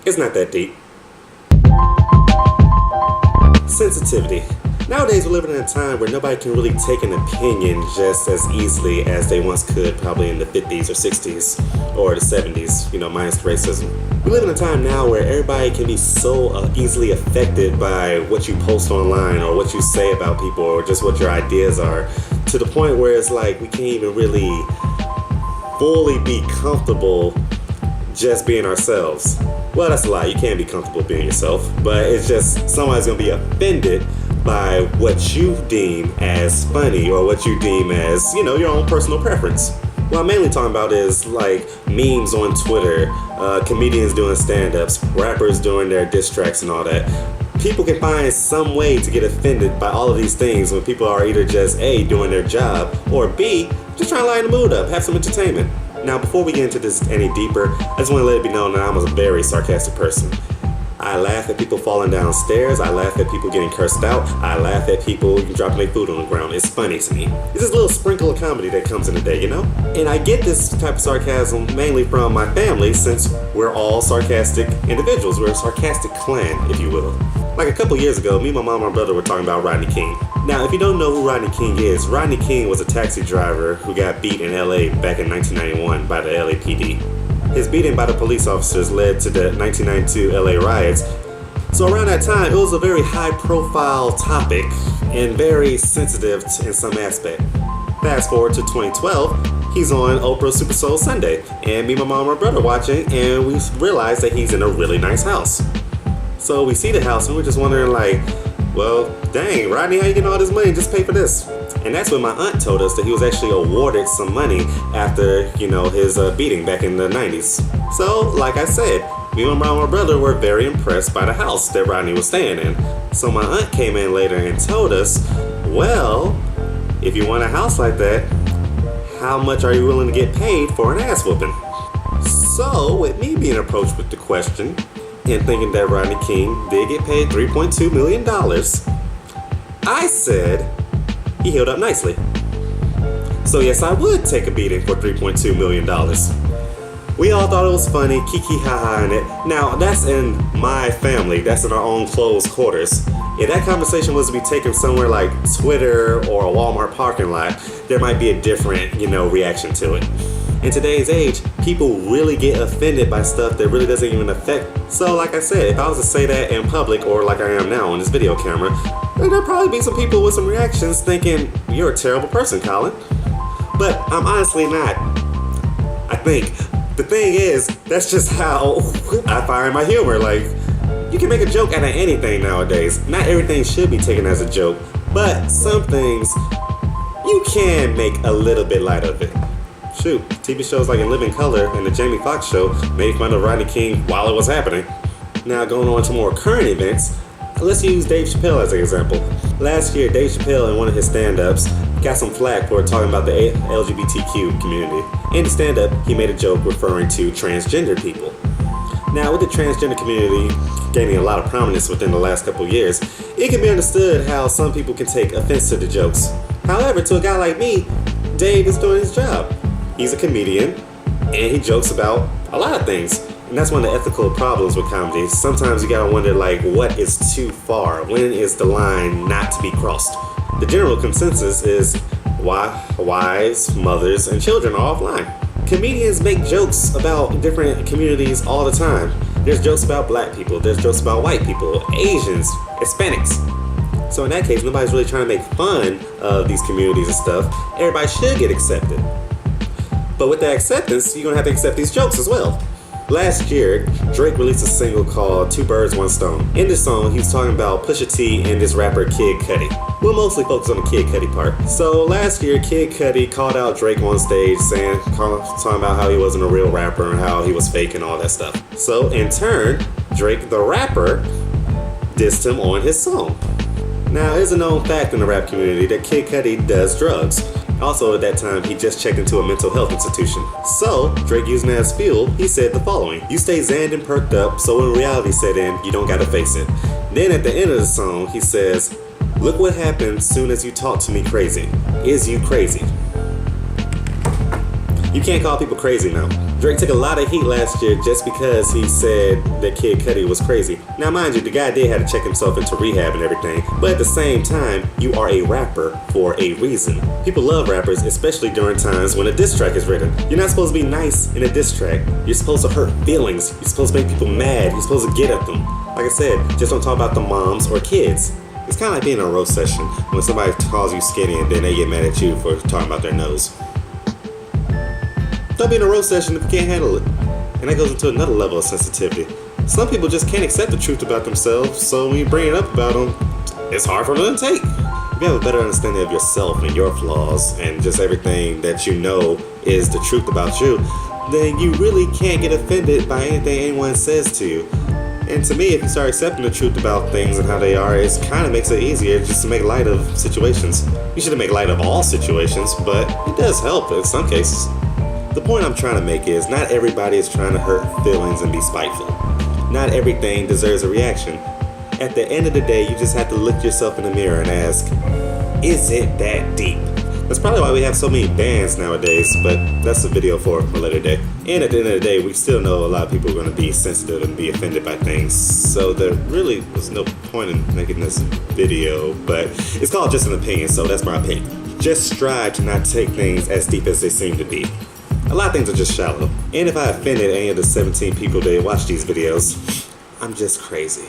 It's not that deep. Sensitivity. Nowadays, we're living in a time where nobody can really take an opinion just as easily as they once could, probably in the 50s or 60s or the 70s, minus racism. We live in a time now where everybody can be so easily affected by what you post online or what you say about people or just what your ideas are, to the point where it's like we can't even really fully be comfortable just being ourselves. Well, that's a lie. You can't be comfortable being yourself, but it's just somebody's going to be offended by what you deem as funny or what you deem as, your own personal preference. What I'm mainly talking about is like memes on Twitter, comedians doing stand-ups, rappers doing their diss tracks and all that. People can find some way to get offended by all of these things when people are either just A, doing their job, or B, just trying to lighten the mood up, have some entertainment. Now, before we get into this any deeper, I just want to let it be known that I'm a very sarcastic person. I laugh at people falling downstairs. I laugh at people getting cursed out. I laugh at people dropping their food on the ground. It's funny to me. It's this little sprinkle of comedy that comes in the day, And I get this type of sarcasm mainly from my family, since we're all sarcastic individuals. We're a sarcastic clan, if you will. Like a couple years ago, me, my mom, and my brother were talking about Rodney King. Now, if you don't know who Rodney King is, Rodney King was a taxi driver who got beat in LA back in 1991 by the LAPD. His beating by the police officers led to the 1992 LA riots. So around that time, it was a very high-profile topic and very sensitive in some aspect. Fast forward to 2012, he's on Oprah's Super Soul Sunday, and me, my mom, and my brother watching, and we realize that he's in a really nice house. So we see the house, and we're just wondering, well, dang, Rodney, how you getting all this money? Just pay for this. And that's when my aunt told us that he was actually awarded some money after, his beating back in the 90s. So, like I said, me and my brother were very impressed by the house that Rodney was staying in. So my aunt came in later and told us, well, if you want a house like that, how much are you willing to get paid for an ass whooping? So, with me being approached with the question, and thinking that Rodney King did get paid $3.2 million, I said he healed up nicely. So yes, I would take a beating for $3.2 million. We all thought it was funny, kiki ha-ha in it. Now, that's in my family. That's in our own closed quarters. If that conversation was to be taken somewhere like Twitter or a Walmart parking lot, there might be a different, reaction to it. In today's age, people really get offended by stuff that really doesn't even affect. So like I said, if I was to say that in public, or like I am now on this video camera, there'd probably be some people with some reactions thinking, you're a terrible person, Cahlen. But I'm honestly not. I think the thing is, that's just how I find my humor. You can make a joke out of anything nowadays. Not everything should be taken as a joke, but some things you can make a little bit light of it. Shoot, TV shows like In Living Color and the Jamie Foxx show made fun of Rodney King while it was happening. Now going on to more current events, let's use Dave Chappelle as an example. Last year, Dave Chappelle in one of his stand-ups got some flack for talking about the LGBTQ community. In the stand-up, he made a joke referring to transgender people. Now, with the transgender community gaining a lot of prominence within the last couple years, it can be understood how some people can take offense to the jokes. However, to a guy like me, Dave is doing his job. He's a comedian, and he jokes about a lot of things. And that's one of the ethical problems with comedy. Sometimes you gotta wonder, what is too far? When is the line not to be crossed? The general consensus is wives, mothers, and children are offline. Comedians make jokes about different communities all the time. There's jokes about black people, there's jokes about white people, Asians, Hispanics. So in that case, nobody's really trying to make fun of these communities and stuff. Everybody should get accepted. But with that acceptance, you're gonna have to accept these jokes as well. Last year, Drake released a single called Two Birds, One Stone. In this song, he was talking about Pusha T and this rapper Kid Cudi. We'll mostly focus on the Kid Cudi part. So last year, Kid Cudi called out Drake on stage, talking about how he wasn't a real rapper and how he was fake and all that stuff. So in turn, Drake the rapper dissed him on his song. Now, it's a known fact in the rap community that Kid Cudi does drugs. Also, at that time, he just checked into a mental health institution. So, Drake using it as fuel, he said the following: "You stay zanned and perked up, so when reality set in, you don't gotta face it." Then at the end of the song, he says, "Look what happens soon as you talk to me crazy. Is you crazy?" You can't call people crazy now. Drake took a lot of heat last year just because he said that Kid Cudi was crazy. Now mind you, the guy did have to check himself into rehab and everything, but at the same time, you are a rapper for a reason. People love rappers, especially during times when a diss track is written. You're not supposed to be nice in a diss track. You're supposed to hurt feelings. You're supposed to make people mad. You're supposed to get at them. Like I said, just don't talk about the moms or kids. It's kind of like being in a roast session when somebody calls you skinny and then they get mad at you for talking about their nose. Don't be in a roast session if you can't handle it. And that goes into another level of sensitivity. Some people just can't accept the truth about themselves, so when you bring it up about them, it's hard for them to take. If you have a better understanding of yourself and your flaws and just everything that you know is the truth about you, then you really can't get offended by anything anyone says to you. And to me, if you start accepting the truth about things and how they are, it kind of makes it easier just to make light of situations. You shouldn't make light of all situations, but it does help in some cases. The point I'm trying to make is not everybody is trying to hurt feelings and be spiteful. Not everything deserves a reaction. At the end of the day, you just have to look yourself in the mirror and ask, is it that deep? That's probably why we have so many bans nowadays, but that's a video for a later day. And at the end of the day, we still know a lot of people are going to be sensitive and be offended by things, so there really was no point in making this video, but it's called just an opinion, so that's my opinion. Just strive to not take things as deep as they seem to be. A lot of things are just shallow, and if I offended any of the 17 people that watch these videos, I'm just crazy.